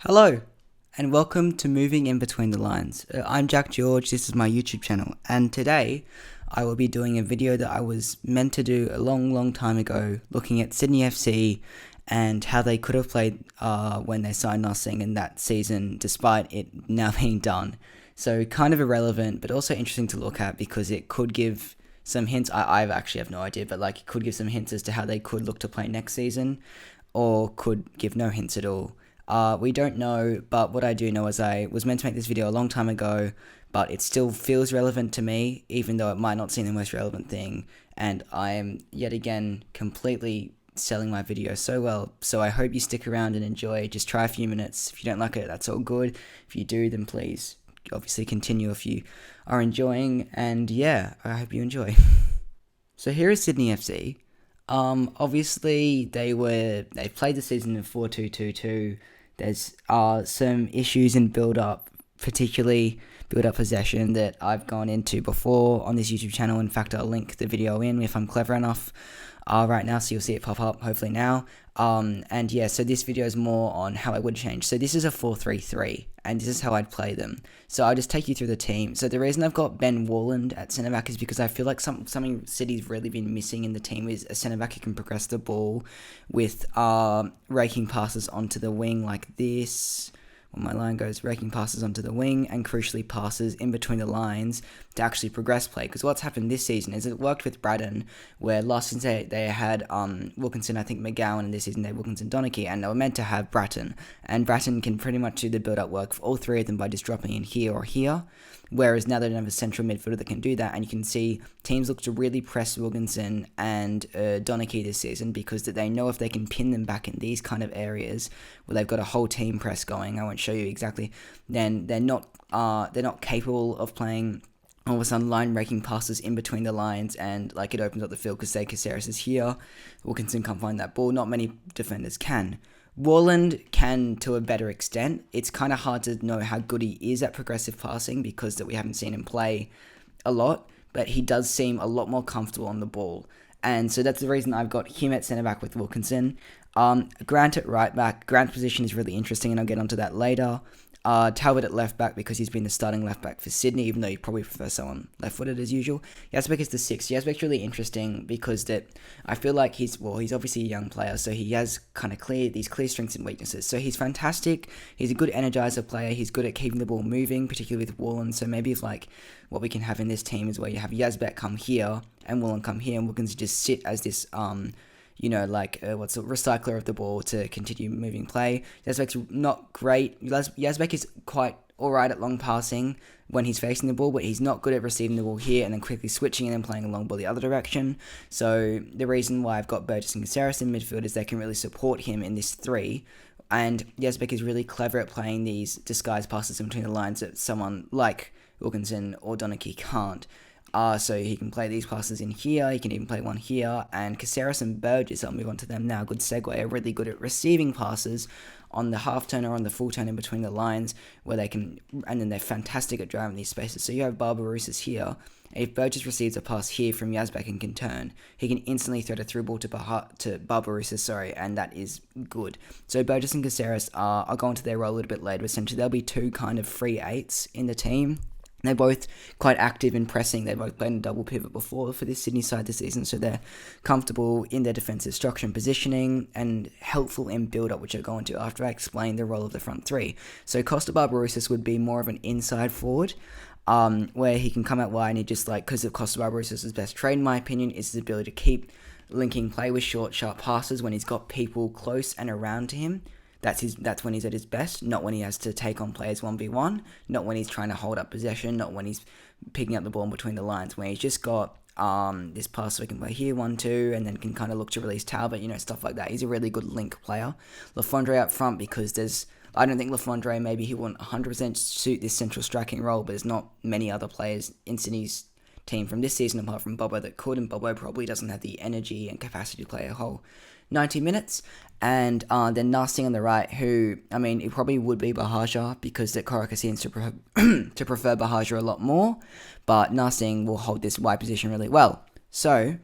Hello, and welcome to Moving in Between the Lines. I'm Jack George, this is my YouTube channel, and today I will be doing a video that I was meant to do a long time ago, looking at Sydney FC and how they could have played when they signed Nothing in that season, despite it now being done. So kind of irrelevant, but also interesting to look at because it could give some hints. I actually have no idea, but it could give some hints as to how they could look to play next season, or could give no hints at all. We don't know, but what I do know is I was meant to make this video a long time ago, but it still feels relevant to me, even though it might not seem the most relevant thing, and I am yet again completely selling my video so well, so I hope you stick around and enjoy. Just try a few minutes. If you don't like it, that's all good. If you do, then please obviously continue if you are enjoying, and yeah, I hope you enjoy. So here is Sydney FC. Obviously they played the season in 4-2-2-2. There's some issues in build-up, particularly build-up possession, that I've gone into before on this YouTube channel. In fact, I'll link the video in if I'm clever enough right now, so you'll see it pop up hopefully now. And yeah, so this video is more on how I would change. So this is a 4-3-3, and this is how I'd play them. So I'll just take you through the team. So the reason I've got Ben Warland at centre back is because I feel like something City's really been missing in the team is a centre back who can progress the ball with raking passes onto the wing like this. When my line goes, raking passes onto the wing, and crucially passes in between the lines to actually progress play. Because what's happened this season is it worked with Braddon, where last season they had Wilkinson, I think McGowan, and this season they had Wilkinson, Donachie, and they were meant to have Bratton. And Bratton can pretty much do the build-up work for all three of them by just dropping in here or here. Whereas now they don't have a central midfielder that can do that, and you can see teams look to really press Wilkinson and Donachie this season because that they know if they can pin them back in these kind of areas where they've got a whole team press going, I won't show you exactly, then they're not capable of playing all of a sudden line breaking passes in between the lines, and it opens up the field because say Caceres is here, Wilkinson can't find that ball. Not many defenders can. Warland can to a better extent. It's kind of hard to know how good he is at progressive passing because that we haven't seen him play a lot, but he does seem a lot more comfortable on the ball. And so that's the reason I've got him at centre back with Wilkinson. Grant at right back. Grant's position is really interesting, and I'll get onto that later. Talbot at left back because he's been the starting left back for Sydney, even though you probably prefer someone left footed as usual. Yazbek is the 6. Yazbek's really interesting because that I feel like he's obviously a young player, so he has kind of these clear strengths and weaknesses. So he's fantastic. He's a good energizer player. He's good at keeping the ball moving, particularly with Warland. So maybe if what we can have in this team is where you have Yazbek come here and Warland come here, and Wilkins just sit as this recycler of the ball to continue moving play. Yazbek's not great. Yazbek is quite alright at long passing when he's facing the ball, but he's not good at receiving the ball here and then quickly switching and then playing a long ball the other direction. So the reason why I've got Burgess and Caceres in midfield is they can really support him in this 3. And Yazbek is really clever at playing these disguised passes in between the lines that someone like Wilkinson or Donachie can't. So he can play these passes in here, he can even play one here, and Caceres and Burgess, I'll move on to them now, good segue, are really good at receiving passes on the half turn or on the full turn in between the lines, where they can, and then they're fantastic at driving these spaces. So you have Barbarouses here, and if Burgess receives a pass here from Yazbek and can turn, he can instantly throw the through ball to Barbarouses, and that is good. So Burgess and Caceres I'll go into their role a little bit later. Essentially, there'll be 2 kind of free 8s in the team. They're both quite active in pressing. They've both played a double pivot before for this Sydney side this season, so they're comfortable in their defensive structure and positioning and helpful in build-up, which I'll go into after I explain the role of the front 3. So Costa Barbarouses would be more of an inside forward, where he can come out wide and he just because of Costa Barbarouses' best trait, in my opinion, is his ability to keep linking play with short, sharp passes when he's got people close and around to him. That's when he's at his best, not when he has to take on players 1v1, not when he's trying to hold up possession, not when he's picking up the ball in between the lines, when he's just got this pass so he can play here 1-2 and then can kind of look to release Talbot, stuff like that. He's a really good link player. Lafondre up front because I don't think Lafondre, maybe he wouldn't 100% suit this central striking role, but there's not many other players in Sydney's team from this season apart from Bobo that could, and Bobo probably doesn't have the energy and capacity to play a whole 90 minutes. And then Nasting on the right, who, it probably would be Bahaja because that Corica seems to prefer Bahaja a lot more, but Nasting will hold this wide position really well. So,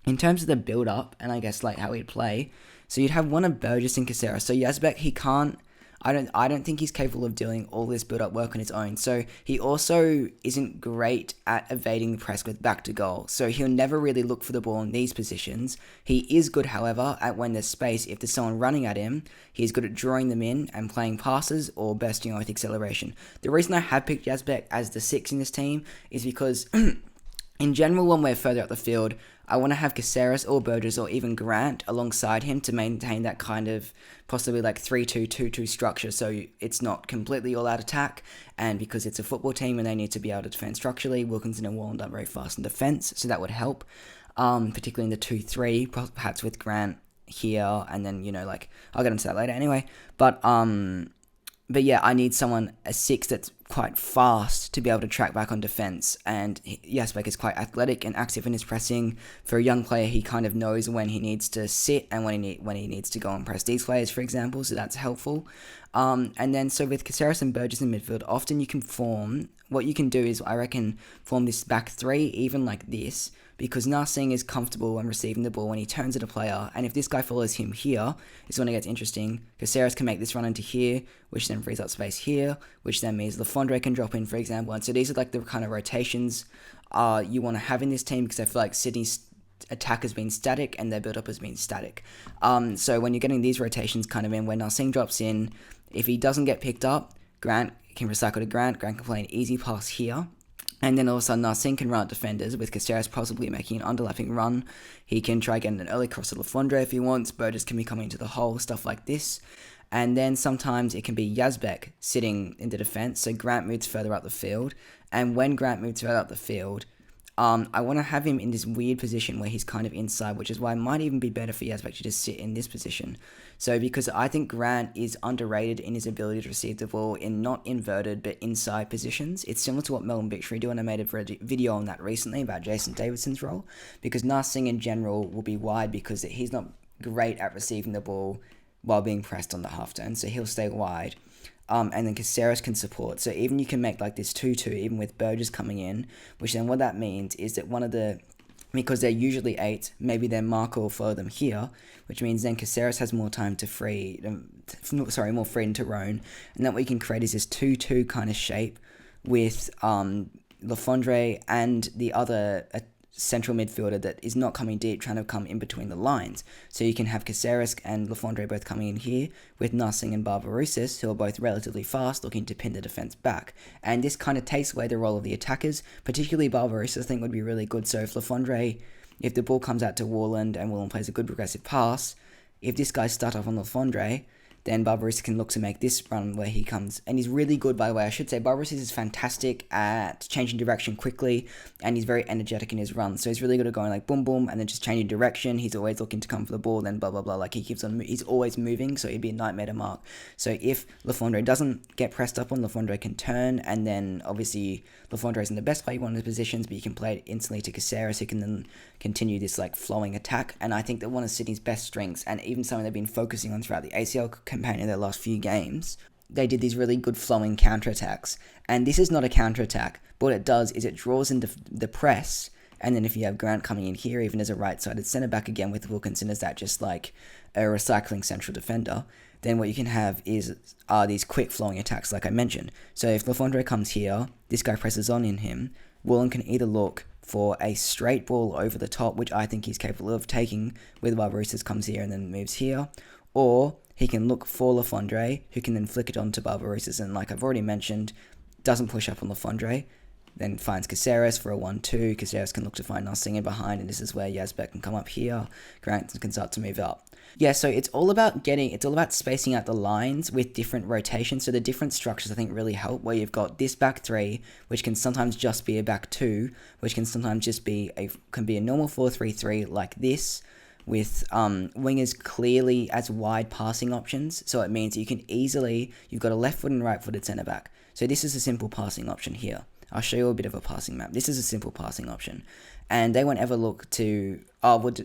in terms of the build-up, and I guess how he'd play, so you'd have one of Burgess and Caceres. So Yazbek, he can't I don't think he's capable of doing all this build-up work on his own. So he also isn't great at evading the press with back to goal. So he'll never really look for the ball in these positions. He is good, however, at when there's space. If there's someone running at him, he's good at drawing them in and playing passes or bursting on with acceleration. The reason I have picked Yazbek as the 6 in this team is because in general, when we're further up the field, I want to have Caceres or Burgess or even Grant alongside him to maintain that kind of possibly like 3-2-2-2 structure, so it's not completely all-out attack, and because it's a football team and they need to be able to defend structurally, Wilkinson and Walland are very fast in defence, so that would help, particularly in the 2-3, perhaps with Grant here, and then, I'll get into that later anyway, But yeah, I need a 6 that's quite fast to be able to track back on defense. And Yazbek is quite athletic and active in his pressing. For a young player, he kind of knows when he needs to sit and when he needs to go and press these players, for example. So that's helpful. And then so with Caceres and Burgess in midfield, often you can what you can do is, I reckon, form this back 3, even like this, because Narsingh is comfortable when receiving the ball when he turns at a player, and if this guy follows him here, is when it gets interesting. Caceres can make this run into here, which then frees up space here, which then means Lafondre can drop in, for example, and so these are like the kind of rotations you want to have in this team, because I feel like Sydney's attack has been static and their build-up has been static. So when you're getting these rotations kind of in, when Narsingh drops in, if he doesn't get picked up, Grant can recycle to Grant can play an easy pass here, and then all of a sudden Narsingh can run at defenders, with Caceres possibly making an underlapping run. He can try getting an early cross to Lafondre if he wants, Burgess can be coming into the hole, stuff like this. And then sometimes it can be Yazbek sitting in the defence, so Grant moves further up the field, and when Grant moves further up the field, I want to have him in this weird position where he's kind of inside, which is why it might even be better for Yazbek to just sit in this position. So because I think Grant is underrated in his ability to receive the ball in not inverted but inside positions. It's similar to what Melbourne Victory do, and I made a video on that recently about Jason Davidson's role, because Narsingh in general will be wide because he's not great at receiving the ball while being pressed on the half turn, so he'll stay wide. And then Caceres can support. So even you can make like this 2-2, even with Burgess coming in, which then what that means is that because they're usually 8, maybe their marker will follow them here, which means then Caceres has more time more freedom to roam, and then what you can create is this 2-2 kind of shape with Lafondre and the other central midfielder that is not coming deep, trying to come in between the lines. So you can have Caceres and Lafondre both coming in here, with Narsingh and Barbarouses, who are both relatively fast, looking to pin the defence back. And this kind of takes away the role of the attackers, particularly Barbarouses I think would be really good. So if the ball comes out to Walland and Walland plays a good progressive pass, if this guy starts off on Lafondre, then Barbarouses can look to make this run where he comes. And he's really good, by the way. I should say Barbarouses is fantastic at changing direction quickly, and he's very energetic in his run. So he's really good at going like boom, boom, and then just changing direction. He's always looking to come for the ball, then blah, blah, blah. Like he's always moving, so it'd be a nightmare to mark. So if Lafondre doesn't get pressed up on, Lafondre can turn, and then obviously Lafondre isn't the best player in one of the positions, but you can play it instantly to Caceres, who can then continue this like flowing attack. And I think that one of Sydney's best strengths, and even something they've been focusing on throughout the ACL campaign in their last few games, they did these really good flowing counterattacks. And this is not a counterattack, but what it does is it draws in the press, and then if you have Grant coming in here, even as a right-sided centre-back again with Wilkinson as that just like a recycling central defender, then what you can have is these quick flowing attacks like I mentioned. So if Lafondre comes here, this guy presses on in him, Walland can either look for a straight ball over the top, which I think he's capable of taking, with Barbarouses comes here and then moves here, or he can look for Lafondre, who can then flick it on to Barbarouses, and like I've already mentioned, doesn't push up on Lafondre, then finds Caceres for a 1-2. Caceres can look to find Narsingh in behind, and this is where Yazbek can come up here. Grant can start to move up. Yeah, so it's all about spacing out the lines with different rotations. So the different structures I think really help, where you've got this back 3, which can sometimes just be a back 2, which can sometimes just be a normal 4-3-3 like this, with wingers clearly as wide passing options. So it means you've got a left foot and right footed centre back. So this is a simple passing option here. I'll show you a bit of a passing map. This is a simple passing option. And they won't ever look to,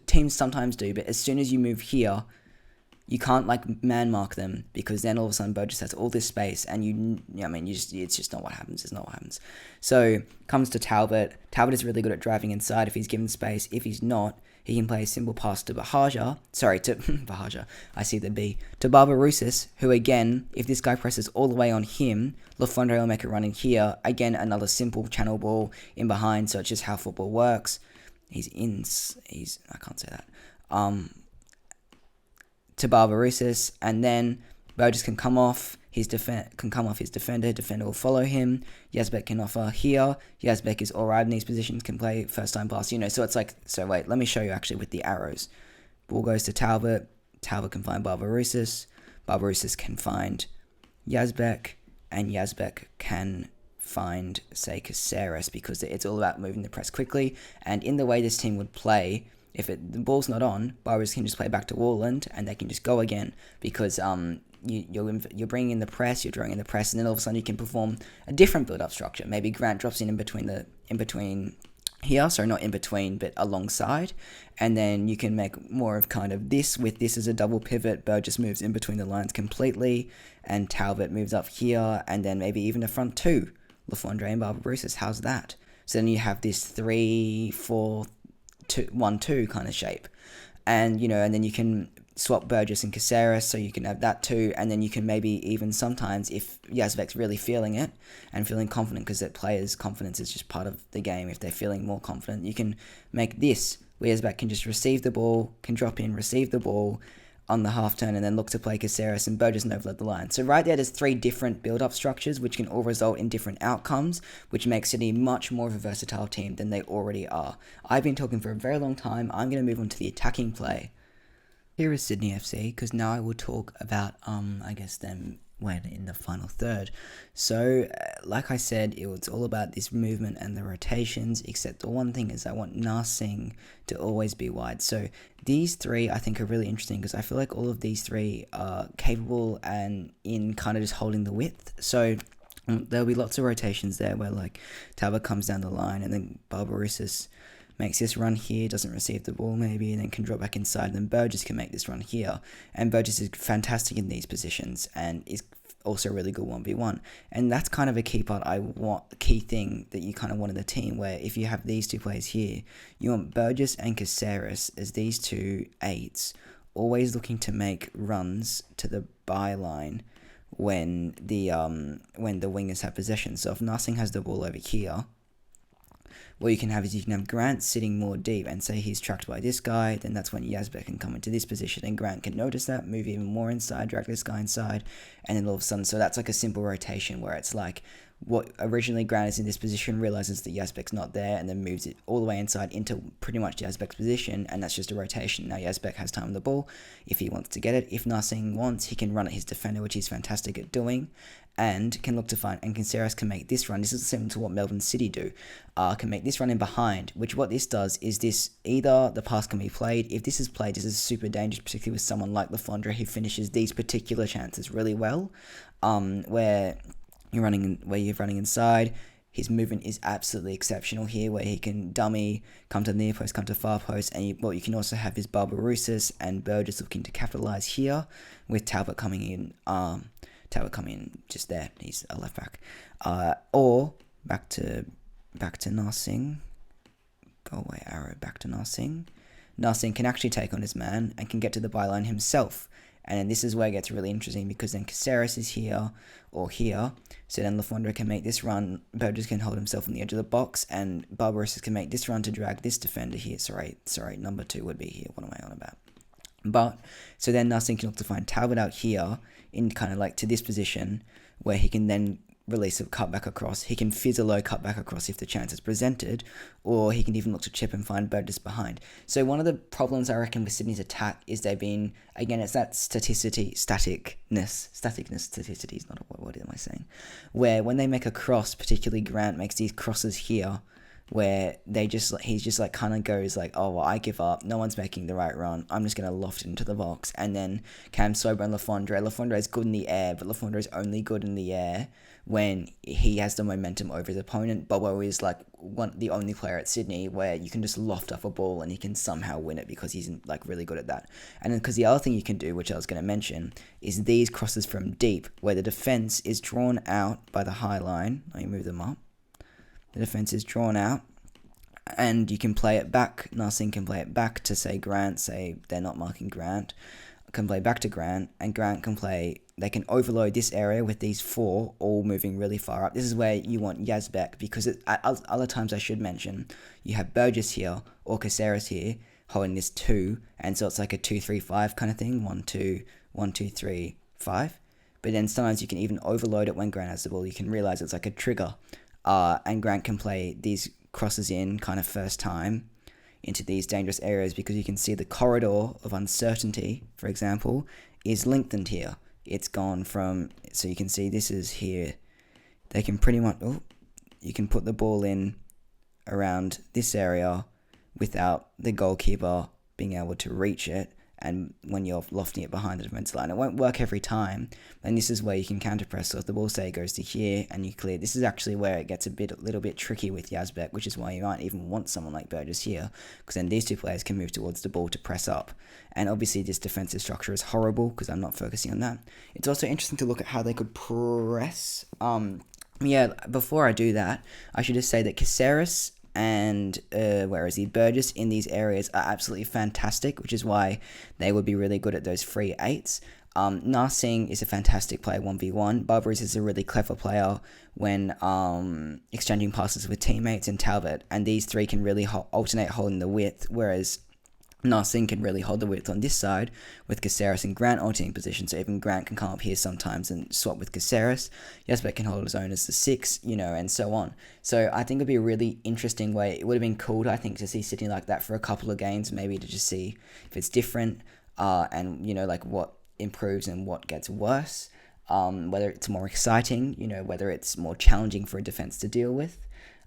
teams sometimes do, but as soon as you move here, you can't like man mark them, because then all of a sudden Burgess has all this space, and it's just not what happens. It's not what happens. So comes to Talbot. Talbot is really good at driving inside if he's given space. If he's not, he can play a simple pass to Bahaja. Sorry, to Bahaja. I see the B. To Barbarousis, who again, if this guy presses all the way on him, Lafondre will make a run in here. Again, another simple channel ball in behind, so it's just how football works. I can't say that. To Barbarousis, and then Burgess can come off his defender. Defender will follow him. Yazbek can offer here. Yazbek is alright in these positions, can play first time pass, so it's like, so wait, let me show you actually with the arrows. Ball goes to Talbot. Talbot can find Barbarousis. Barbarousis can find Yazbek, and Yazbek can find, say, Caceres, because it's all about moving the press quickly. And in the way this team would play, if the ball's not on, Barbarousis can just play back to Warland, and they can just go again, because you're bringing in the press, you're drawing in the press, and then all of a sudden you can perform a different build-up structure. Maybe Grant drops in between here, so not in between, but alongside, and then you can make more of kind of this, with this as a double pivot. Burgess moves in between the lines completely, and Talbot moves up here, and then maybe even a front two, Lafondre and Barbarousis. How's that? So then you have this 3-4-1-2 kind of shape, and and then you can swap Burgess and Caceres, so you can have that too, and then you can maybe even sometimes, if Yazbek's really feeling it and feeling confident, because that players' confidence is just part of the game, if they're feeling more confident, you can make this where Yazbek can just receive the ball, can drop in, receive the ball on the half turn, and then look to play Caceres, and Burgess and overload the line. So right there's 3 different build-up structures, which can all result in different outcomes, which makes Sydney much more of a versatile team than they already are. I've been talking for a very long time. I'm going to move on to the attacking play. Here is Sydney FC, because now I will talk about, them when in the final third. So, like I said, it's all about this movement and the rotations, except the one thing is I want Narsing to always be wide. So, these 3 I think are really interesting, because I feel like all of these 3 are capable and in kind of just holding the width. So, there'll be lots of rotations there where like Talbot comes down the line, and then Barbarousis makes this run here, doesn't receive the ball maybe, and then can drop back inside, and then Burgess can make this run here. And Burgess is fantastic in these positions, and is also really good 1v1. And that's kind of a key part key thing that you kind of want in the team, where if you have these 2 players here, you want Burgess and Caceres as these 2 8s, always looking to make runs to the byline when the wingers have possession. So if Narsing has the ball over here, what you can have Grant sitting more deep, and say he's tracked by this guy, then that's when Yazbek can come into this position, and Grant can notice that, move even more inside, drag this guy inside, and then all of a sudden, so that's like a simple rotation where it's like, what originally Grant is in this position, realizes that Yazbek's not there, and then moves it all the way inside into pretty much Yazbek's position, and that's just a rotation. Now Yazbek has time on the ball if he wants to get it. If Narsing wants, he can run at his defender, which he's fantastic at doing, and can look to find, and Caceres can make this run. This is similar to what Melbourne City do, can make this run in behind, which what this does is this, either the pass can be played. If this is played, this is super dangerous, particularly with someone like Lafondre, who finishes these particular chances really well, where you're running inside. His movement is absolutely exceptional here, where he can dummy, come to the near post, come to far post, and you can also have his Barbarousis and Burgess looking to capitalise here, with Talbot coming in just there. He's a left back, or back to Narsing. Go away, arrow. Back to Narsing. Narsing can actually take on his man and can get to the byline himself. And then this is where it gets really interesting, because then Caceres is here or here. So then Lafondre can make this run. Burgess can hold himself on the edge of the box, and Barbarousis can make this run to drag this defender here. Sorry, number 2 would be here. What am I on about? But, so then Narsing can look to find Talbot out here in kind of like to this position, where he can then release a cutback across. He can fizz a low cutback across if the chance is presented, or he can even look to chip and find Burgess behind. So one of the problems I reckon with Sydney's attack is they've been, again, it's that staticity is not a what am I saying? Where when they make a cross, particularly Grant makes these crosses here, where he's just like kind of goes like, oh well, I give up, no one's making the right run, I'm just gonna loft it into the box. And then Cam Sober and Lafondre is good in the air, but Lafondre is only good in the air when he has the momentum over his opponent. Bobo is like the only player at Sydney where you can just loft off a ball and he can somehow win it because he's like really good at that. And then because the other thing you can do, which I was going to mention, is these crosses from deep where the defense is drawn out by the high line. Let me move them up. The defense is drawn out, and you can play it back. Narsingh can play it back to, say, Grant. Say they're not marking Grant. Can play back to Grant, and Grant can play. They can overload this area with these four all moving really far up. This is where you want Yazbek, because at other times I should mention, you have Burgess here or Caceres here holding this 2, and so it's like a 2-3-5 kind of thing. 1-2, 1-2-3, 5. But then sometimes you can even overload it when Grant has the ball. You can realize it's like a trigger. And Grant can play these crosses in kind of first time into these dangerous areas, because you can see the corridor of uncertainty, for example, is lengthened here. It's gone from, so you can see this is here. They can pretty much, you can put the ball in around this area without the goalkeeper being able to reach it. And when you're lofting it behind the defense line, it won't work every time. And this is where you can counter press. So if the ball, say, goes to here and you clear, this is actually where it gets a little bit tricky with Yazbek, which is why you might even want someone like Burgess here, because then these two players can move towards the ball to press up. And obviously this defensive structure is horrible because I'm not focusing on that. It's also interesting to look at how they could press. Before I do that, I should just say that Caceres and Burgess in these areas are absolutely fantastic, which is why they would be really good at those free 8s. Narsingh is a fantastic player 1v1. Barbaros is a really clever player when exchanging passes with teammates, and Talbot, and these three can really alternate holding the width, whereas Narsingh can really hold the width on this side with Caceres and Grant alternating position, so even Grant can come up here sometimes and swap with Caceres. Yazbek can hold his own as the 6, and so on. So I think it'd be a really interesting way. It would have been cool, I think, to see Sydney like that for a couple of games, maybe to just see if it's different, and, like what improves and what gets worse, whether it's more exciting, whether it's more challenging for a defense to deal with.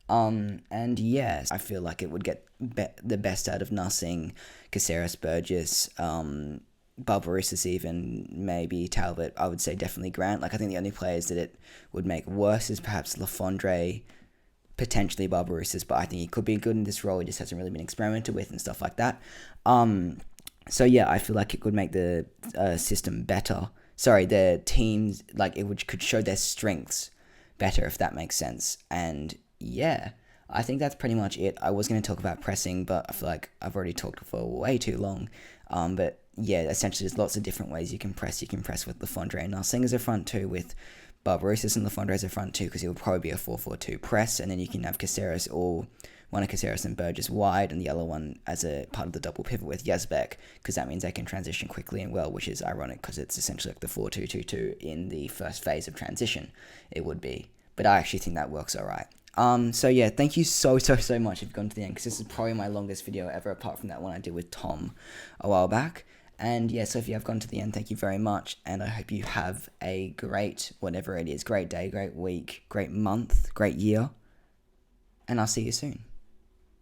And yes, I feel like it would get the best out of Narsingh, Caceres, Burgess, Barbaros, even maybe Talbot. I would say definitely Grant. Like, I think the only players that it would make worse is perhaps Lafondre, potentially Barbaros, but I think he could be good in this role. He just hasn't really been experimented with and stuff like that. So yeah, I feel like it could make the system better. Sorry, the teams, like, could show their strengths better, if that makes sense. And yeah, I think that's pretty much it. I was going to talk about pressing, but I feel like I've already talked for way too long. But yeah, essentially there's lots of different ways you can press. You can press with Lafondre and Narsingh as a front two, with Barbaros and Lafondre as a front two, because it will probably be a 4-4-2 press, and then you can have Caceres, or one of Caceres and Burgess wide, and the other one as a part of the double pivot with Yazbek, because that means they can transition quickly and well, which is ironic because it's essentially like the 4-2-2-2 in the first phase of transition. It would be, but I actually think that works alright. So yeah, thank you so much if you've gone to the end, because this is probably my longest video ever, apart from that one I did with Tom a while back. And yeah, so if you have gone to the end, thank you very much, and I hope you have a great, whatever it is, great day, great week, great month, great year, and I'll see you soon.